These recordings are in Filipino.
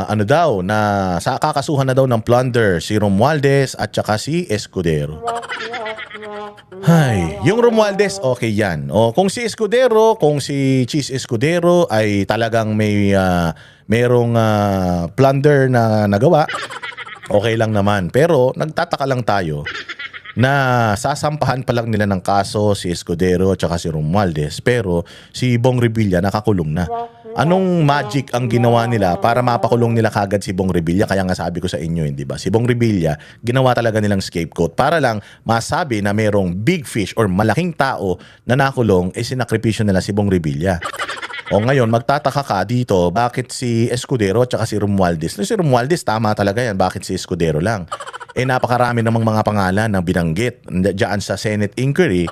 ano daw, na kakasuhan na daw ng plunder si Romualdez at saka si Escudero. Hay, yung Romualdez, okay yan. O kung si Escudero, kung si Cheese Escudero ay talagang merong plunder na nagawa, okay lang naman. Pero nagtataka lang tayo na sasampahan pa lang nila ng kaso si Escudero at saka si Romualdez, pero si Bong Revilla nakakulong na. Anong magic ang ginawa nila para mapakulong nila kagad si Bong Revilla? Kaya nga sabi ko sa inyo, hindi ba? Si Bong Revilla, ginawa talaga nilang scapegoat para lang masabi na merong big fish or malaking tao na nakulong, sinakripisyo nila si Bong Revilla. O ngayon, magtataka ka dito, bakit si Escudero at saka si Romualdez? Si Romualdez, tama talaga yan. Bakit si Escudero lang? Napakarami namang mga pangalan na binanggit diyan sa Senate inquiry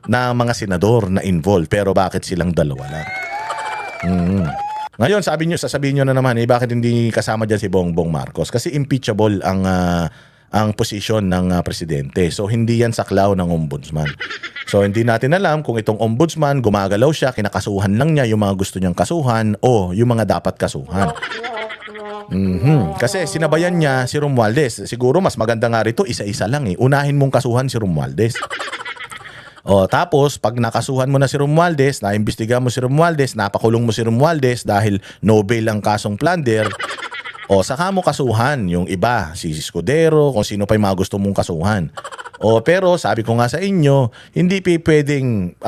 na mga senador na involved. Pero bakit silang dalawa lang? Ngayon, sasabihin nyo na naman, bakit hindi kasama dyan si Bongbong Marcos? Kasi impeachable ang posisyon ng presidente. So, hindi yan saklaw ng ombudsman. So, hindi natin alam kung itong ombudsman, gumagalaw siya, kinakasuhan lang niya yung mga gusto niyang kasuhan o yung mga dapat kasuhan. Kasi sinabayan niya si Romualdez. Siguro mas maganda nga rito, isa-isa lang . Unahin mong kasuhan si Romualdez. Tapos, pag nakasuhan mo na si Romualdez, naimbestigahan mo si Romualdez, napakulong mo si Romualdez dahil no bail ang kasong plunder, saka mo kasuhan yung iba, si Escudero, kung sino pa yung mga gusto mong kasuhan. Pero sabi ko nga sa inyo, hindi pwedeng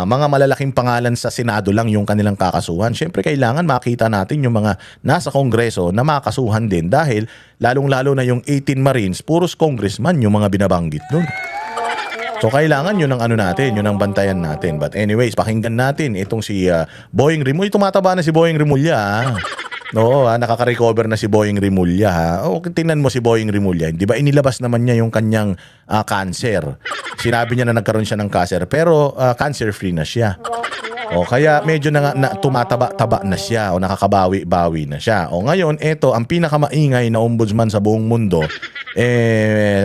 mga malalaking pangalan sa Senado lang yung kanilang kakasuhan. Siyempre kailangan makita natin yung mga nasa Kongreso na makasuhan din dahil lalong-lalo na yung 18 Marines, puros congressman yung mga binabanggit dun. So kailangan yun ang natin, yun ang bantayan natin. But anyways, pakinggan natin itong si Boying Rimulya. Tumataba na si Boying Rimulya. Oo, nakaka-recover na si Boying Rimulya. Tingnan mo si Boying Rimulya. Di ba inilabas naman niya yung kanyang cancer. Sinabi niya na nagkaroon siya ng cancer, pero cancer-free na siya. Kaya medyo na tumataba-taba na siya o nakakabawi-bawi na siya. Ngayon, ito ang pinakamaingay na ombudsman sa buong mundo.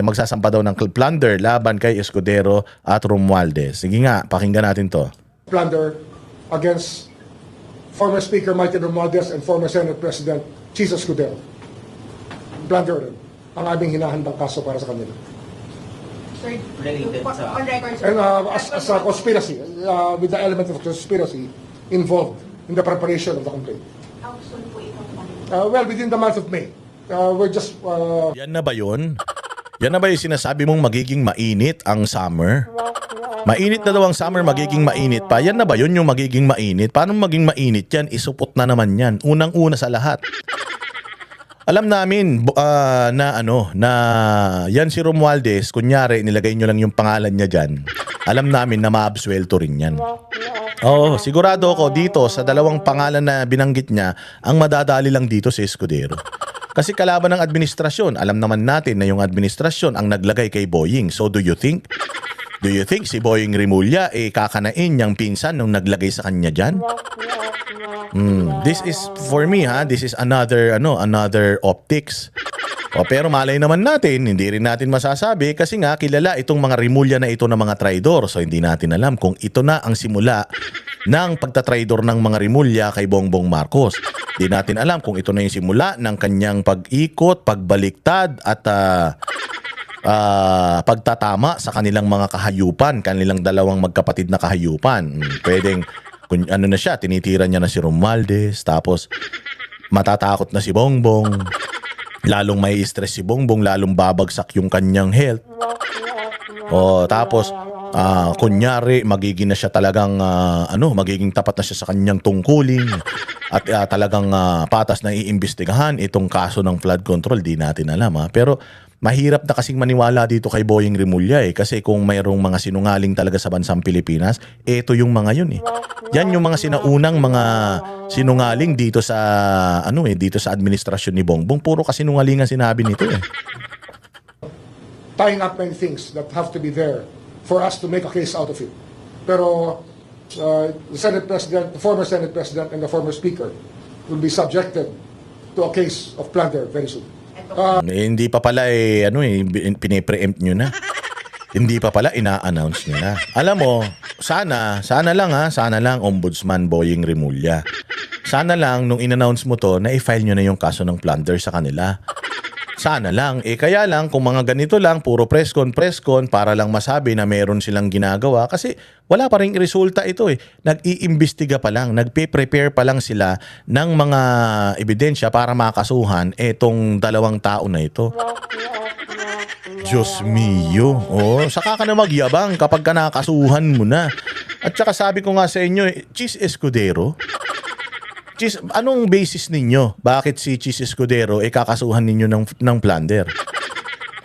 Magsasampa daw ng plunder laban kay Escudero at Romualdez. Sige nga, pakinggan natin to. Plunder against former Speaker Martin Romualdez and former Senate President Cheese Escudero. Plunder ang aming hinahandang kaso para sa kanila. Sir, on record, sir. And as a conspiracy, with the element of conspiracy involved in the preparation of the complaint. How soon po ito? Well, within the month of May. We're just... Yan na ba yun? Yan na ba yung sinasabi mong magiging mainit ang summer? Mainit na daw ang summer, magiging mainit pa. Yan na ba yun yung magiging mainit? Paano maging mainit yan? Isupot na naman yan. Unang-una sa lahat. Alam namin na yan si Romualdez, kunyari nilagay nyo lang yung pangalan niya dyan. Alam namin na maabsuelto rin yan. Sigurado ako dito sa dalawang pangalan na binanggit niya, ang madadali lang dito si Escudero. Kasi kalaban ng administrasyon, alam naman natin na yung administrasyon ang naglagay kay Boying. So do you think si Boying Rimulya kakanain niyang pinsan nung naglagay sa kanya dyan? This is for me this is another optics. Pero malay naman natin, hindi rin natin masasabi kasi nga kilala itong mga Rimulya na ito na mga traidor. So hindi natin alam kung ito na ang simula ng pagtatraidor ng mga Rimulya kay Bongbong Marcos. Hindi natin alam kung ito na yung simula ng kanyang pag-ikot, pagbaliktad at pagtatama sa kanilang mga kahayupan, kanilang dalawang magkapatid na kahayupan. Pwedeng kung na siya, tinitira niya na si Romualdez, tapos matatakot na si Bongbong, lalong may stress si Bongbong, lalong babagsak yung kanyang health. Tapos kunyari magiging na siya talagang magiging tapat na siya sa kanyang tungkulin at talagang patas na iimbestigahan itong kaso ng flood control. Di natin alam pero mahirap na kasing maniwala dito kay Boying Rimulya kasi kung mayroong mga sinungaling talaga sa bansang Pilipinas, ito yung mga yun Yan yung mga sinaunang mga sinungaling dito sa dito sa administrasyon ni Bongbong. Puro kasinungaling ang sinabi nito Tying up many things that have to be there for us to make a case out of it. Pero the Senate President, the former Senate President and the former Speaker will be subjected to a case of plunder very soon. Hindi pa pala pine-preempt nyo na. Hindi pa pala ina-announce nyo na. Alam mo, sana lang Ombudsman Boying Rimulya. Sana lang nung in-announce mo to na i-file nyo na yung kaso ng plunder sa kanila. Sana lang. Kaya lang kung mga ganito lang, puro press con para lang masabi na meron silang ginagawa kasi wala pa ring resulta ito eh. Nag-iimbestiga pa lang, nagpe-prepare pa lang sila ng mga ebidensya para makasuhan etong dalawang tao na ito. Diyos mio. Oh, saka ka na magyabang kapag ka nakasuhan mo na. At saka sabi ko nga sa inyo, Chis Escudero, anong basis ninyo? Bakit si Chis Escudero kakasuhan ninyo ng plunder?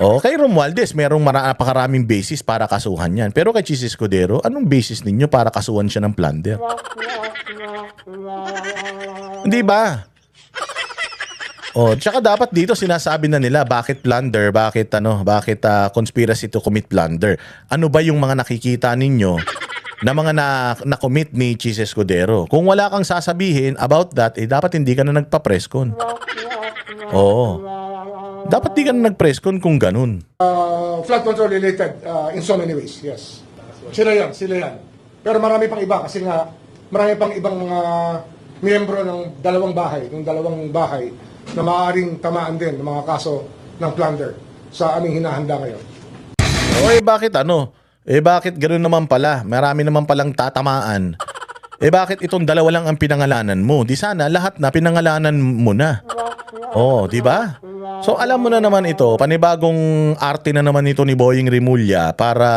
O, kay Romualdez, merong napakaraming basis para kasuhan yan. Pero kay Chis Escudero, anong basis ninyo para kasuhan siya ng plunder? Hindi ba? O, tsaka dapat dito sinasabi na nila bakit plunder, bakit conspiracy to commit plunder. Ano ba yung mga nakikita ninyo na mga na-commit ni Chis Escudero? Kung wala kang sasabihin about that, dapat hindi ka na nagpa-presscon. Oo. Dapat di ka na nag-presscon kung ganun. Flood control related in so many ways, yes. Sila yan. Pero marami pang iba kasi nga marami pang ibang miyembro ng dalawang bahay na maaaring tamaan din ng mga kaso ng plunder sa aming hinahanda ngayon. Bakit bakit ganoon naman pala? Marami naman palang tatamaan. Bakit itong dalawa lang ang pinangalanan mo? Di sana lahat na pinangalanan mo na. Di ba? So alam mo na naman ito, panibagong arte na naman ito ni Boying Rimulya para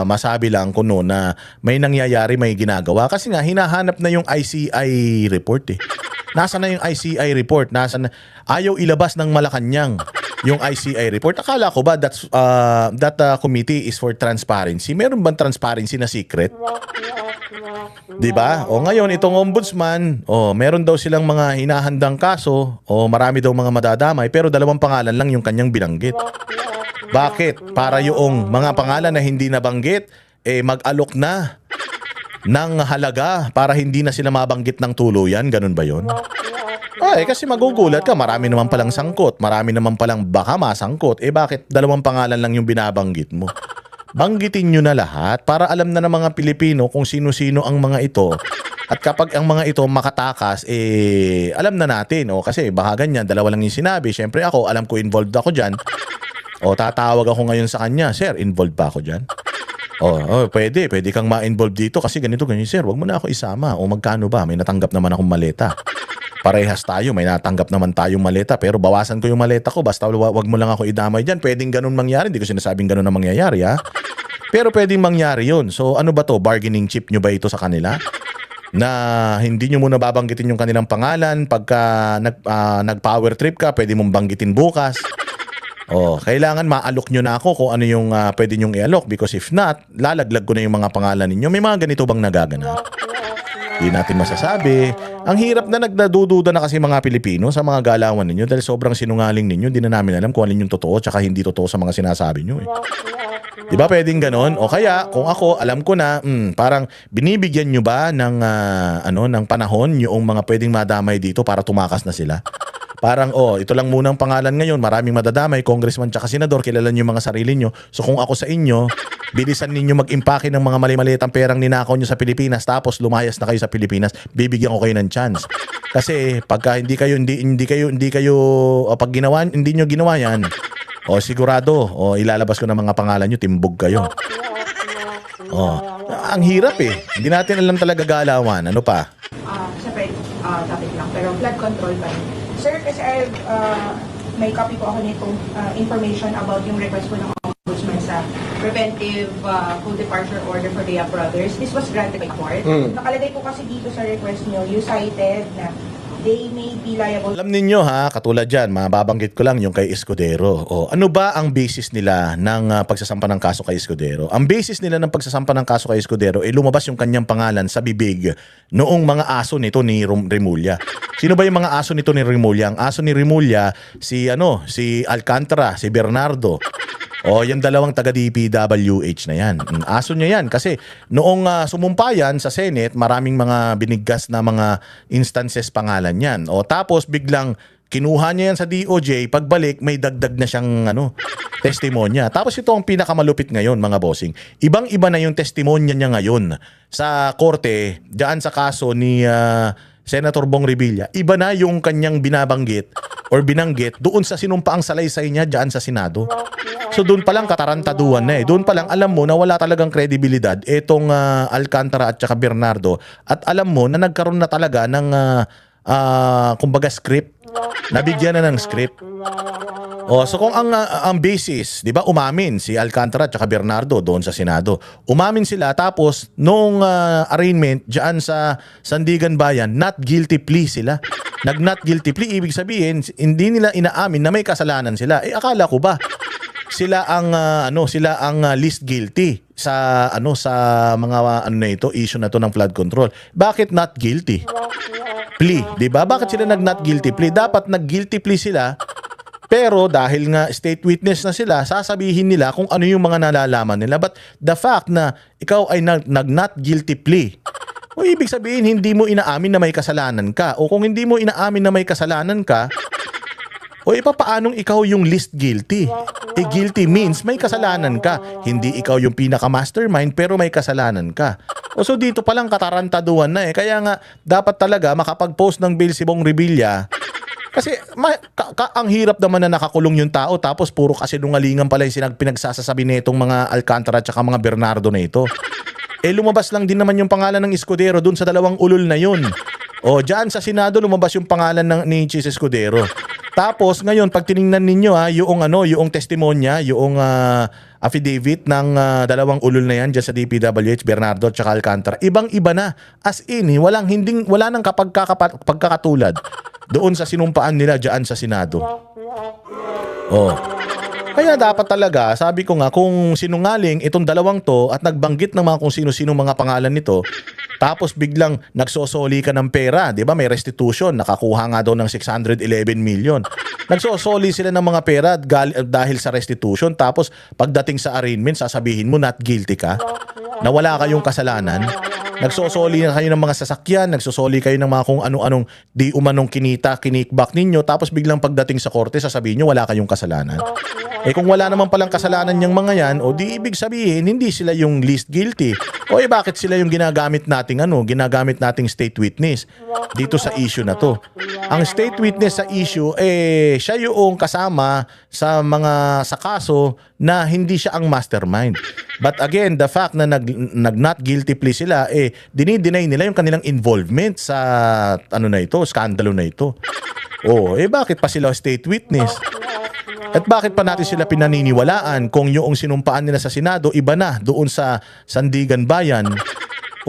masabi lang kuno na may nangyayari, may ginagawa. Kasi nga hinahanap na yung ICI report eh. Nasa na yung ICI report? Ayaw ilabas ng Malacanang yung ICI report. Akala ko ba that committee is for transparency? Meron bang transparency na secret? 'Di ba? Ngayon itong ombudsman, meron daw silang mga hinahandang kaso, marami daw mga madadamay pero dalawang pangalan lang yung kanyang binanggit. Bakit? Para yung mga pangalan na hindi nabanggit mag-alok na ng halaga para hindi na sila mabanggit ng tuluyan, ganun ba 'yon? Kasi magugulat ka, marami naman palang sangkot, marami naman palang baka masangkot. Bakit dalawang pangalan lang yung binabanggit mo? Banggitin nyo na lahat para alam na ng mga Pilipino kung sino-sino ang mga ito. At kapag ang mga ito makatakas, alam na natin. Kasi baka ganyan, dalawa lang yung sinabi. Siyempre ako, alam ko involved ako dyan. Tatawag ako ngayon sa kanya, Sir, involved ba ako dyan? Pwede kang ma-involve dito kasi ganito, sir, wag mo na ako isama. Magkano ba? May natanggap naman akong maleta. Parehas tayo, may natanggap naman tayong maleta pero bawasan ko yung maleta ko basta wag mo lang ako idamay dyan. Pwedeng ganun mangyari, hindi ko sinasabing ganun na mangyayari ha. Pero pwedeng mangyari yun. So ano ba to, bargaining chip nyo ba ito sa kanila? Na hindi nyo muna babanggitin yung kanilang pangalan, pagka nag-power trip ka, pwede mong banggitin bukas. Kailangan maalok nyo na ako kung ano yung pwede nyong i-alok because if not, lalaglag ko na yung mga pangalan ninyo. May mga ganito bang nagaganap? Hindi natin masasabi. Ang hirap na nagdadududa na kasi mga Pilipino sa mga galawan ninyo dahil sobrang sinungaling ninyo. Hindi na namin alam kung alin yung totoo tsaka hindi totoo sa mga sinasabi nyo. Di ba pwedeng ganon? O kaya kung ako alam ko na parang binibigyan nyo ba ng ng panahon yung mga pwedeng madamay dito para tumakas na sila? Parang ito lang muna ang pangalan ngayon, maraming madadamay, congressman tsaka senador, kilala niyo yung mga sarili niyo. So kung ako sa inyo, bilisan ninyo mag-impake ng mga mali-malitang perang ninakaw niyo sa Pilipinas tapos lumayas na kayo sa Pilipinas, bibigyan ko kayo ng chance. Kasi pagka hindi kayo pag hindi niyo ginawa yan, sigurado, ilalabas ko ng mga pangalan niyo, timbog kayo. Ang hirap eh. Hindi natin alam talaga galawan. Ano pa? Siyempre, topic lang, pero flood control pa rin. Sir, kasi may copy po ako nitong information about yung request po ng Ombudsman sa preventive full departure order for the Brothers. This was granted by court. Nakalagay po kasi dito sa request nyo, you cited na they may be liable. Alam ninyo ha, katulad dyan, mababanggit ko lang yung kay Escudero. Ano ba ang basis nila ng pagsasampa ng kaso kay Escudero? Ang basis nila ng pagsasampa ng kaso kay Escudero lumabas yung kanyang pangalan sa bibig noong mga aso nito ni Rimulya. Sino ba yung mga aso nito ni Rimulya? Ang aso ni Rimulya, si Alcantara, si Bernardo. Yung dalawang taga-DPWH na yan. Aso niya yan kasi noong sumumpa yan sa Senate, maraming mga binigkas na mga instances pangalan yan. Tapos biglang kinuha niya yan sa DOJ, pagbalik may dagdag na siyang testimonya. Tapos ito ang pinakamalupit ngayon mga bossing. Ibang-iba na yung testimonya niya ngayon sa korte, diyan sa kaso ni Senator Bong Revilla, iba na yung kanyang binabanggit or binanggit doon sa sinumpaang salaysay niya dyan sa Senado. So doon pa lang katarantaduhan na eh. Doon pa lang alam mo na wala talagang kredibilidad itong Alcantara at saka Bernardo. At alam mo na nagkaroon na talaga ng kumbaga script. Nabigyan na ng script. So kung ang basis, 'di ba, umamin si Alcantara at saka Bernardo doon sa Senado. Umamin sila tapos nung arraignment diyan sa Sandigan Bayan, not guilty plea sila. Nag-not guilty plea, ibig sabihin hindi nila inaamin na may kasalanan sila. Akala ko ba sila ang least guilty sa sa mga na ito, issue na to ng flood control. Bakit not guilty plea, 'di ba? Bakit sila nag-not guilty plea? Dapat nag-guilty plea sila. Pero dahil nga state witness na sila, sasabihin nila kung ano yung mga nalalaman nila. But the fact na ikaw ay nag-not guilty plea, o ibig sabihin hindi mo inaamin na may kasalanan ka. O kung hindi mo inaamin na may kasalanan ka, o papaanong ikaw yung least guilty? Guilty means may kasalanan ka. Hindi ikaw yung pinaka-mastermind pero may kasalanan ka. So dito palang katarantaduhan na eh. Kaya nga dapat talaga makapag-post ng bail si Bong Revilla. Kasi ang hirap naman na nakakulong yung tao tapos puro kasinungalingan pala yung pinagsasasabi nitong mga Alcantara at saka mga Bernardo na ito. Lumabas lang din naman yung pangalan ng Escudero dun sa dalawang ulol na yun. Diyan sa Senado lumabas yung pangalan ni Chis Escudero. Tapos ngayon pag tiningnan ninyo yung testimonya, yung affidavit ng dalawang ulol na yan diyan sa DPWH, Bernardo at saka Alcantara. Ibang-iba na. As in, wala nang pagkakatulad doon sa sinumpaan nila diyan sa Senado. Kaya dapat talaga, sabi ko nga, kung sinungaling itong dalawang to at nagbanggit ng mga kung sino-sino mga pangalan nito, tapos biglang nagsosoli ka ng pera, di ba? May restitution, nakakuha nga daw ng 611 million. Nagsosoli sila ng mga pera dahil sa restitution, tapos pagdating sa arraignment, sasabihin mo not guilty ka, na wala kayong kasalanan. Nagsosoli na kayo ng mga sasakyan, nagsosoli kayo ng mga kung ano-anong di umanong kinikback ninyo, tapos biglang pagdating sa korte, sasabihin nyo wala kayong kasalanan. Kung wala naman palang kasalanan yung mga yan, di ibig sabihin, hindi sila yung least guilty. Bakit sila yung ginagamit nating state witness dito sa issue na to? Ang state witness sa issue, siya yung kasama sa kaso na hindi siya ang mastermind. But again, the fact na nag-not guilty plea sila, dinideny nila yung kanilang involvement sa skandalo na ito. Bakit pa sila state witness? At bakit pa natin sila pinaniniwalaan kung yung sinumpaan nila sa Senado iba na doon sa Sandigan Bayan?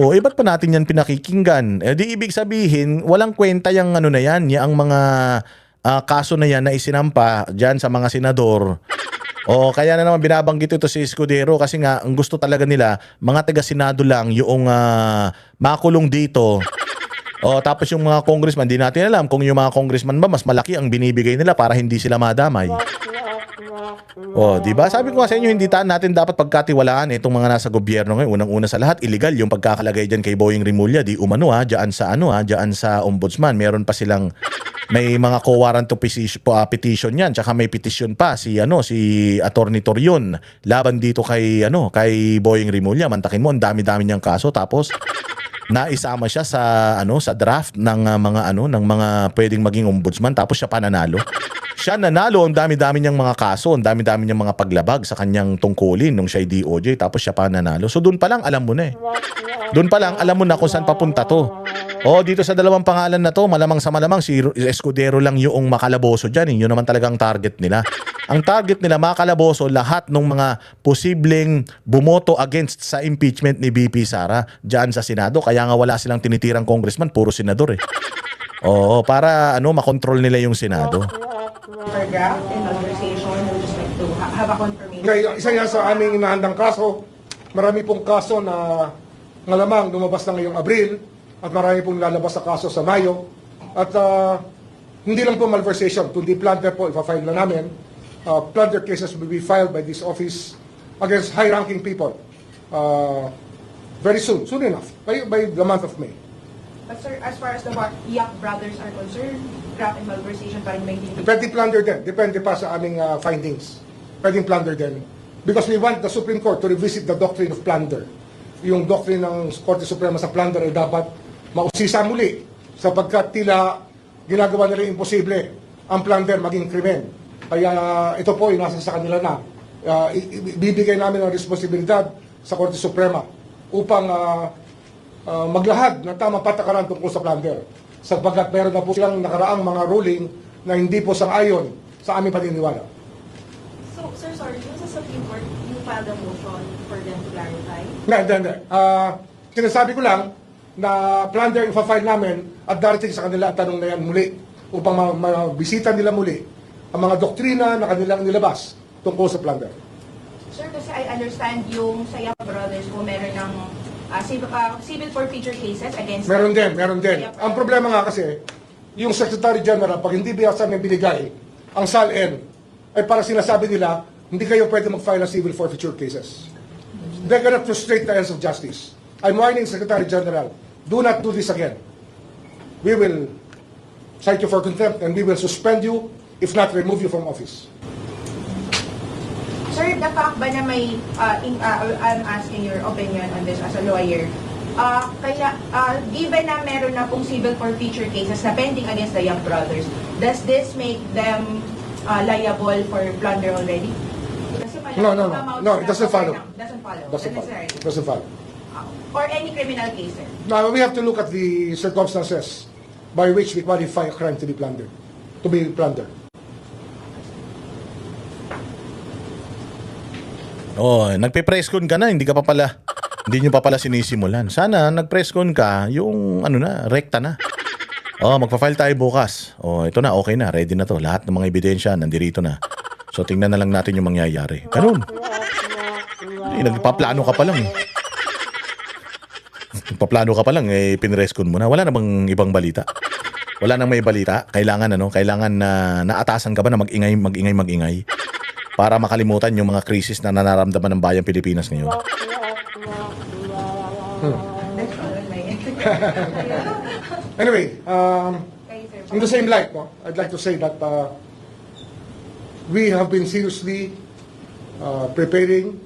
Ba't pa natin yan pinakikinggan? Di ibig sabihin, walang kwenta yung yung mga kaso na yan na isinampa dyan sa mga senador. Kaya na naman binabanggit ito si Escudero kasi nga ang gusto talaga nila, mga taga-senado lang yung makulong dito. Tapos yung mga congressman, di natin alam kung yung mga congressman ba mas malaki ang binibigay nila para hindi sila madamay. Di ba? Sabi ko nga sa inyo, hindi natin dapat pagkatiwalaan itong mga nasa gobyerno ngayon. Unang-una sa lahat, illegal yung pagkakalagay diyan kay Boying Rimulya, di umano diyan sa ombudsman. Meron pa silang may mga co-warrant petition yan, tsaka may petition pa si Attorney Torion laban dito kay Boying Rimulya. Mantakin mo, ang dami-dami niyang kaso, tapos naisama siya sa draft ng mga pwedeng maging ombudsman, tapos siya pananalo. Siya nanalo, ang dami-dami niyang mga kaso, ang dami-dami niyang mga paglabag sa kanyang tungkulin nung siya DOJ, tapos siya pananalo. So doon pa lang alam mo na Doon pa lang alam mo na kung saan papunta to. Dito sa dalawang pangalan na to, malamang sa malamang si Escudero lang yung makalaboso dyan. Yun naman talagang target nila. Ang target nila, makalaboso lahat ng mga posibleng bumoto against sa impeachment ni BP Sara dyan sa Senado. Kaya nga wala silang tinitirang congressman, puro senador para makontrol nila yung Senado. Paragraph in conversation, I would just like to have a confirmation. Kaya isa yan sa aming inahandang kaso. Marami pong kaso na ngalamang lumabas na ngayong Abril at marami pong lalabas sa kaso sa Mayo. At hindi lang po malversation, kundi plunder po, ipa-file na namin. Plunder cases will be filed by this office against high-ranking people very soon enough, by the month of May. But sir, as far as the Yap brothers are concerned, graft and malversation pa rin maintain. Pwede plunder din. Depende pa sa aming findings. Pwedeng plunder din. Because we want the Supreme Court to revisit the doctrine of plunder. Yung doctrine ng Korte Suprema sa plunder ay dapat mausisa muli sapagkat tila ginagawa nila imposible ang plunder maging krimen. Kaya ito po ay nasa sa kanila na. Bibigay namin ang responsibilidad sa Korte Suprema upang maglahad ng tamang patakaran tungkol sa plunder. Sapagkat meron na po silang nakaraang mga ruling na hindi po sang-ayon sa aming paniniwala. So, sir, sorry, yung sa Supreme Court, you filed a motion for them to clarify? Hindi. Sinasabi ko lang na plunder yung file namin at darating sa kanila ang tanong na yan muli upang mabisita nila muli ang mga doktrina na kanilang nilabas tungkol sa plunder. Sir, kasi I understand yung sa Yap Brothers kung meron ng civil forfeiture cases against... Meron din. Ang problema nga kasi, yung Secretary General, pag hindi biyasa may binigay, ang SALN, ay para sinasabi nila, hindi kayo pwede mag-file ng civil forfeiture cases. They're gonna frustrate the ends of justice. I'm warning Secretary General, do not do this again. We will cite you for contempt and we will suspend you, if not remove you from office. Sir, the fact ba na may, I'm asking your opinion on this as a lawyer, given na meron na pong civil forfeiture cases na pending against the Yap Brothers, does this make them liable for plunder already? Kasi No, it doesn't follow. Doesn't follow. Or any criminal case, sir? Now, we have to look at the circumstances by which we qualify a crime to be plundered. Oh, nagpe-presscon ka na, hindi nyo pa pala sinisimulan. Sana nag-presscon ka, yung rekta na. Oh, magpa-file tayo bukas. Oh, ito na, okay na, ready na to. Lahat ng mga ebidensya nandirito na. So tingnan na lang natin yung mangyayari. Ganun. Nagpaplano ka pa lang eh. Nagpaplano ka pa lang pinreskon mo na. Wala namang ibang balita. Wala nang may balita. Kailangan na naatasan ka ba na magingay para makalimutan yung mga krisis na nararamdaman ng bayang Pilipinas ngayon. Anyway, in the same light, I'd like to say that we have been seriously preparing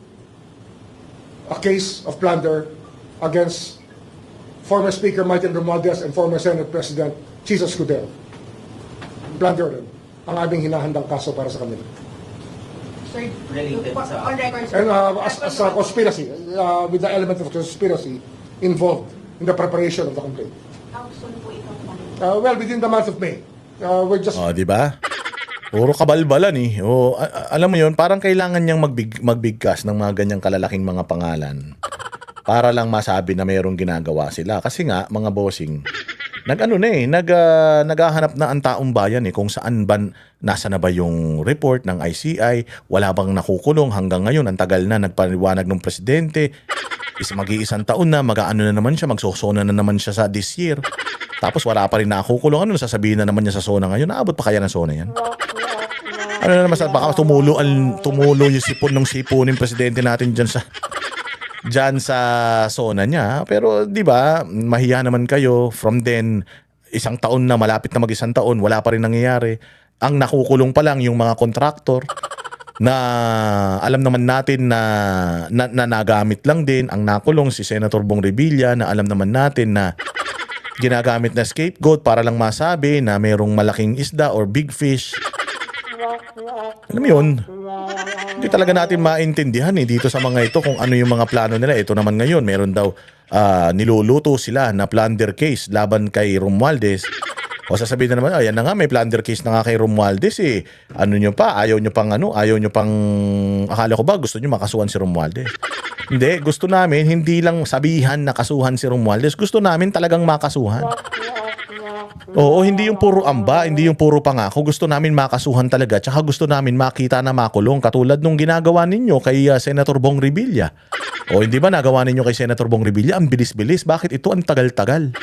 a case of plunder against former Speaker Martin Romualdez and former Senate President Chisa Escudero. Plunder din ang aming hinahandang kaso para sa kanila. Sir, on record, sir. And as a conspiracy, with the element of conspiracy involved in the preparation of the complaint. How soon po ito? Well, within the month of May. We're just... Oh, di ba? Puro kabalbalan eh. Oh, alam mo 'yon, parang kailangan niyang magbigkas ng mga ganyang kalalaking mga pangalan para lang masabi na mayroong ginagawa sila. Kasi nga, mga bossing, naghahanap na ang taong bayan kung saan ba, nasa na ba yung report ng ICI, wala bang nakukulong hanggang ngayon, ang tagal na nagpaliwanag ng presidente, mag-iisang taon na, mag-aano na naman siya, magsosona na naman siya sa this year. Tapos wala pa rin nakukulong, sasabihin na naman niya sa SONA ngayon, naabot pa kaya ng SONA yan? Ano na naman, baka tumulo yung sipon ng sipunin presidente natin dyan sa SONA niya. Pero di ba, mahiya naman kayo. From then, isang taon na, malapit na mag-isang taon, wala pa rin nangyayari. Ang nakukulong pa lang yung mga kontraktor na alam naman natin na nagamit lang din. Ang nakulong si Senator Bong Revilla na alam naman natin na ginagamit na scapegoat para lang masabi na mayroong malaking isda or big fish. Alam mo yun, hindi talaga natin maintindihan dito sa mga ito kung ano yung mga plano nila. Ito naman ngayon, meron daw niluluto sila na plunder case laban kay Romualdez. O sasabihin na naman, ayan na nga, may plunder case na nga kay Romualdez eh. Ano nyo pa? Ayaw nyo pang akala ko ba gusto nyo makasuhan si Romualdez? Hindi, gusto namin hindi lang sabihan na kasuhan si Romualdez. Gusto namin talagang makasuhan. Oo, hindi yung puro amba, hindi yung puro pangako. Gusto namin makasuhan talaga. Tsaka gusto namin makita na makulong. Katulad nung ginagawa ninyo kay Senator Bong Revilla. O hindi ba nagawa ninyo kay Senator Bong Revilla? Ang bilis-bilis. Bakit ito ang tagal-tagal?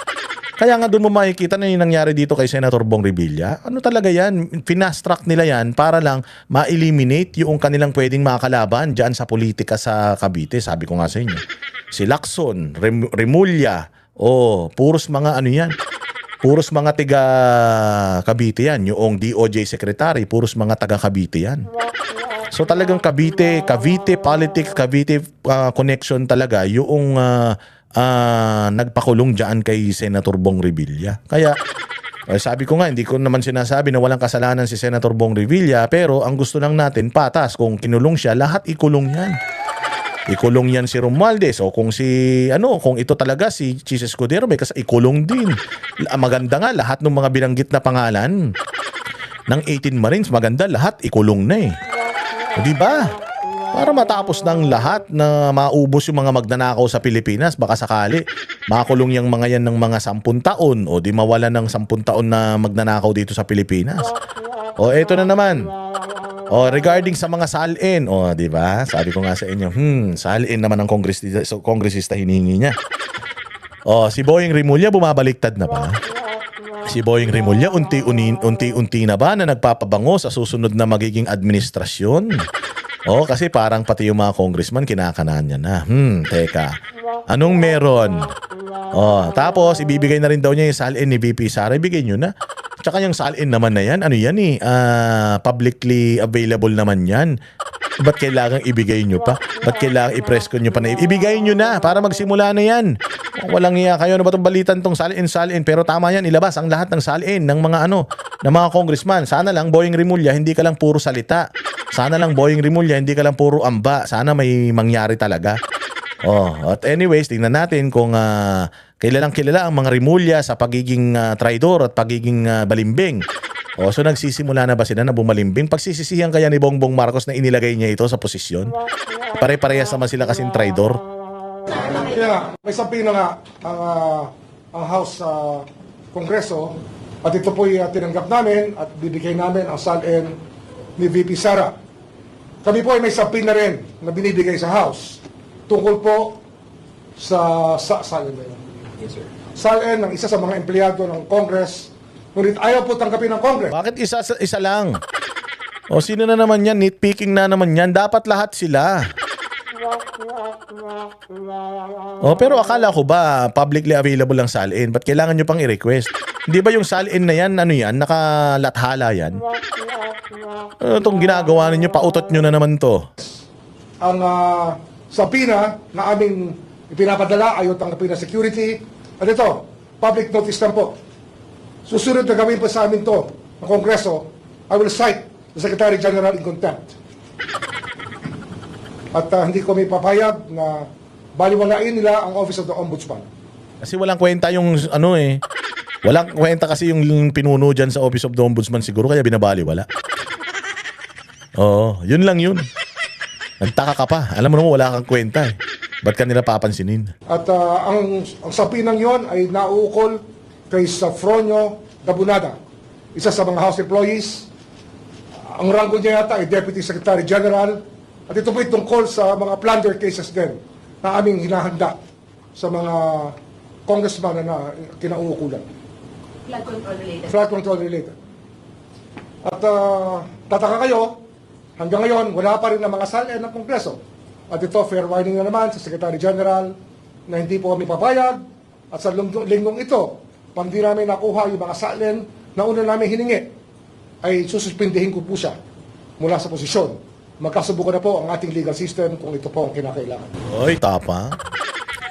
Kaya nga doon mo makikita na yung nangyari dito kay Senator Bong Revilla. Ano talaga yan? Fast track nila yan para lang ma-eliminate yung kanilang pwedeng makakalaban dyan sa politika sa Cavite. Sabi ko nga sa inyo. Si Lacson, Remulla, puros mga ano yan. Puros mga taga Cavite yan. Yung DOJ Secretary, puros mga taga Cavite yan. So talagang Cavite politics, Cavite connection talaga yung nagpakulong dyan kay Senator Bong Revilla. Kaya sabi ko nga, hindi ko naman sinasabi na walang kasalanan si Senator Bong Revilla, pero ang gusto lang natin patas. Kung kinulong siya, lahat ikulong yan. Ikulong yan si Romualdez, o kung kung ito talaga si Chis Escudero, may ikulong din. Maganda nga lahat ng mga binanggit na pangalan ng 18 Marines, maganda lahat ikulong na eh. O, di ba? Para matapos ng lahat na maubos yung mga magnanakaw sa Pilipinas, baka sakali makulong yung mga yan ng mga 10 taon o di mawala ng 10 taon na magnanakaw dito sa Pilipinas. O eto na naman. O regarding sa mga salin, o di ba? Sabi ko nga sa inyo, salin naman ang kongresista hinihingi niya. O si Boying Rimulya bumabaliktad na ba? Si Boying Rimulya unti-unti na ba na nagpapabango sa susunod na magiging administrasyon? O kasi parang pati yung mga congressman kinakanan niya na. Teka. Anong meron? O tapos ibibigay na rin daw niya yung salin ni VP Sara, ibigay niyo na. Tsaka yung salin naman na yan, ano yan eh, publicly available naman yan. Ba't kailangan ibigay nyo pa? Ba't kailangan i-press ko nyo pa na ibigay nyo na para magsimula na yan? Walang iya kayo, ano ba itong balitan tong salin? Pero tama yan, ilabas ang lahat ng salin ng mga ng mga congressman. Sana lang, Boying Rimulya, hindi ka lang puro salita. Sana lang, Boying Rimulya, hindi ka lang puro amba. Sana may mangyari talaga. At anyways, tingnan natin kung kilalang kilala ang mga Rimulya sa pagiging traidor at pagiging balimbing. So nagsisimula na ba sila na bumalimbing? Pagsisisihan kaya ni Bongbong Marcos na inilagay niya ito sa posisyon? Pare-parehas naman sila kasing traidor. Kaya may sabihin na nga ang House Kongreso at ito po'y tinanggap namin at bibigay namin ang salin ni VP Sara. Kami po ay may sabihin na rin na binibigay sa House tungkol po sa salin na yun. Yes, sir. Salin ng isa sa mga empleyado ng Congress, ngunit ayaw po tanggapin ng Congress. Bakit isa lang? O sino na naman yan? Nitpicking na naman yan. Dapat lahat sila. Pero akala ko ba publicly available lang salin? Ba't kailangan nyo pang i-request? Hindi ba yung salin na yan, nakalathala yan? Itong ginagawa ninyo, pautot nyo na naman to. Ang sabina na aming ipinapadala ayaw tanggapin ng security. At ito, public notice lang po. Susunod na gawin pa sa amin to ng Kongreso, I will cite the Secretary General in contempt. At hindi ko may papayag na baliwalain nila ang Office of the Ombudsman. Kasi walang kwenta yung walang kwenta kasi yung pinuno dyan sa Office of the Ombudsman siguro kaya binabaliwala. Yun lang yun. Nagtaka ka pa. Alam mo naman wala kang kwenta eh. Ba't ka nila papansinin? At ang sapinang yon ay nauukol kay Safronio Dabunada, isa sa mga House employees. Ang ranggo niya yata ay Deputy Secretary General. At ito po tungkol sa mga plunder cases din na aming hinahanda sa mga congressman na kinauukulan. Flood control related. Flood control related. At tataka kayo, hanggang ngayon, wala pa rin ang mga salin ng Kongreso. At ito, fair warning na naman sa Secretary General na hindi po kami papayag. At sa linggong ito, pag di namin nakuha yung mga salin na una namin hiningi, ay sususpindihin ko po siya mula sa posisyon. Magkasubukan na po ang ating legal system kung ito po ang kinakailangan. Oy, tapa.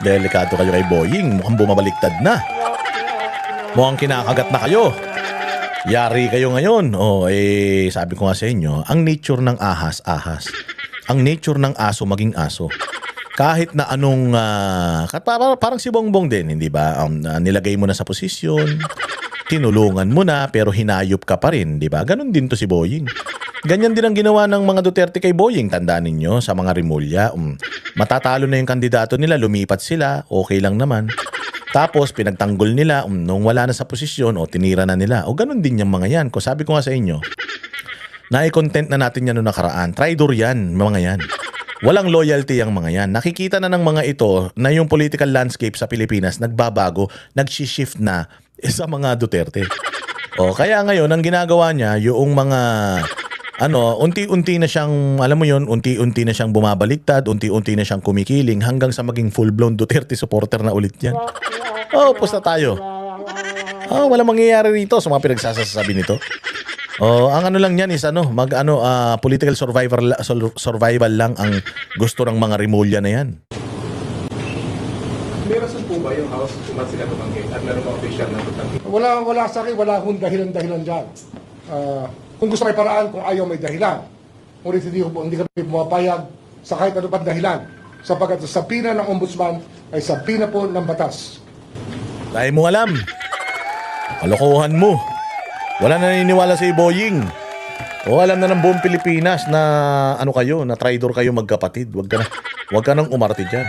Delikado kayo kay Boying. Mukhang bumabaliktad na. Mukhang kinakagat na kayo. Yari kayo ngayon. Sabi ko nga sa inyo, ang nature ng ahas. Ang nature ng aso maging aso. Kahit na anong parang si Bongbong din, hindi ba? Nilagay mo na sa posisyon, tinulungan mo na pero hinayop ka pa rin, di ba? Ganon din to si Boying. Ganyan din ang ginawa ng mga Duterte kay Boying. Tandaan ninyo sa mga Rimulya, matatalo na yung kandidato nila, lumipat sila, okay lang naman. Tapos pinagtanggol nila nung wala na sa posisyon tinira na nila. Ganon din yung mga yan. Kung sabi ko nga sa inyo, na-content na natin yan noong nakaraan. Traidor yan, mga yan. Walang loyalty ang mga yan. Nakikita na ng mga ito na yung political landscape sa Pilipinas nagbabago, nag-shift na sa mga Duterte. Kaya ngayon, ang ginagawa niya, yung mga unti-unti na siyang, alam mo yun, unti-unti na siyang bumabaliktad, unti-unti na siyang kumikiling hanggang sa maging full-blown Duterte supporter na ulit yan. Pusta tayo. Walang mangyayari rito sa mga pinagsasasabi nito. Ang lang yan is political survival lang ang gusto ng mga Rimulya na yan. may rason po ba yung House kung ba't sila tumanggi at meron ba official na tutanggi? Wala sa akin, wala akong dahilan dyan. Kung gusto may paraan, kung ayaw may dahilan. Ngunit hindi kami pumapayag sa kahit ano pang dahilan. Sapagkat sa sabina ng ombudsman ay sabina po ng batas. Dahil mo alam. Kalokohan mo. Wala na naniniwala si Boying. O alam na ng buong Pilipinas na ano kayo, na traitor kayo magkapatid. Wag ka nang umarte dyan.